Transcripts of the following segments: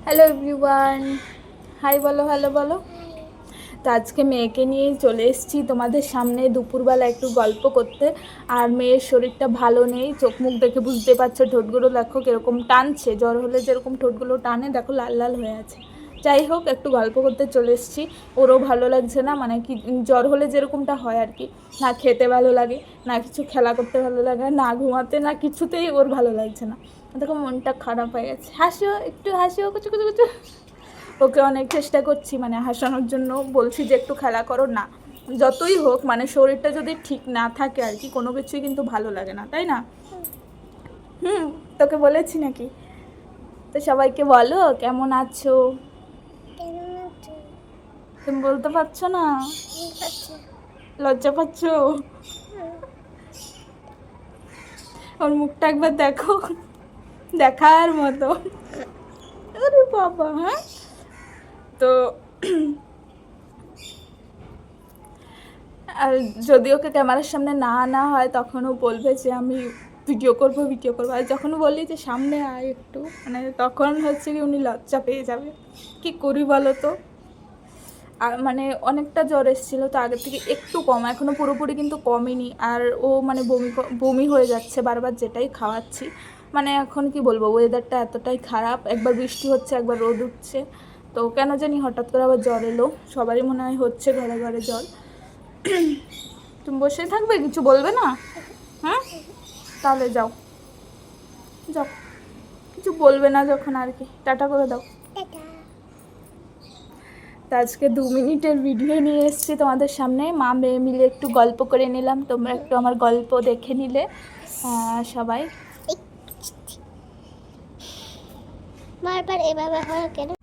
Hello everyone, high বলো, hello বলো। তো আজকে মেয়েকে নিয়েই চলে এসেছি তোমাদের সামনে দুপুরবেলা একটু গল্প করতে। আর মেয়ের শরীরটা ভালো নেই, চোখ মুখ দেখে বুঝতে পারছো, ঠোঁটগুলো দেখো কীরকম টানছে, জ্বর হলে যেরকম ঠোঁটগুলো টানে দেখো লাল লাল হয়ে আছে। যাই হোক, একটু গল্প করতে চলে এসেছি। ওরও ভালো লাগছে না, মানে কি জ্বর হলে যেরকমটা হয় আর কি, না খেতে ভালো লাগে, না কিছু খেলা করতে ভালো লাগে, না ঘুমাতে, না কিছুতেই ওর ভালো লাগছে না। দেখো মনটা খারাপ হয়ে গেছে। হাসিও, একটু হাসিও, কিছু কিছু কিছু। ওকে অনেক চেষ্টা করছি, মানে হাসানোর জন্য বলছি যে একটু খেলা করো না। যতই হোক মানে শরীরটা যদি ঠিক না থাকে আর কি, কোনো কিছুই কিন্তু ভালো লাগে না, তাই না? তোকে বলেছি নাকি? তো সবাইকে বলো কেমন আছো। তুমি বলতে পারছো না, লজ্জা পাচ্ছ? ওর মুখটা একবার দেখো, দেখার মতো। আরে বাবা, হ্যাঁ। তো আর যদি ওকে ক্যামেরার সামনে না আনা হয় তখনও বলবে যে আমি ভিডিও করবো। আর যখন বলি যে সামনে আয় একটু, মানে তখন হচ্ছে কি উনি লজ্জা পেয়ে যাবে। কি করি বলো তো। আর মানে অনেকটা জ্বর এসেছিলো, তো আগের থেকে একটু কম, এখনও পুরোপুরি কিন্তু কমেনি। আর ও মানে বমি হয়ে যাচ্ছে বারবার, যেটাই খাওয়াচ্ছি। মানে এখন কি বলবো, ওয়েদারটা এতটাই খারাপ, একবার বৃষ্টি হচ্ছে একবার রোদ উঠছে। তো কেন জানি হঠাৎ করে আবার জ্বর এলো, সবারই মনে হয় হচ্ছে ঘরে ঘরে জ্বর। তুমি বসেই থাকবে, কিছু বলবে না? হ্যাঁ, তাহলে যাও যাও, কিছু বলবে না যখন আর কি, টাটা করে দাও। তো আজকে 2 মিনিটের ভিডিও নিয়ে এসেছি তোমাদের সামনে, মা মেয়ে মিলে একটু গল্প করে নিলাম, তোমরা একটু আমার গল্প দেখে নিলে সবাই।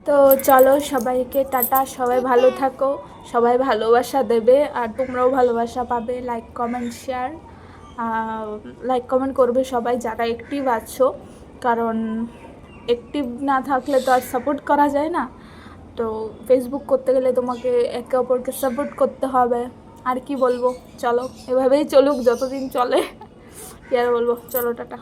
তো চলো সবাইকে টাটা, সবাই ভালো থাকো, সবাই ভালোবাসা দেবে, আর তোমরাও ভালোবাসা পাবে। Like comment share, like comment করবে সবাই যারা অ্যাক্টিভ আছো, কারণ অ্যাক্টিভ না থাকলে তো আর সাপোর্ট করা যায় না। তো ফেসবুক করতে গেলে তোমাকে একে অপরকে সাপোর্ট করতে হবে। আর কি বলবো, চলো এভাবেই চলুক যতদিন চলে। কি আর বলবো, চলো টাটা।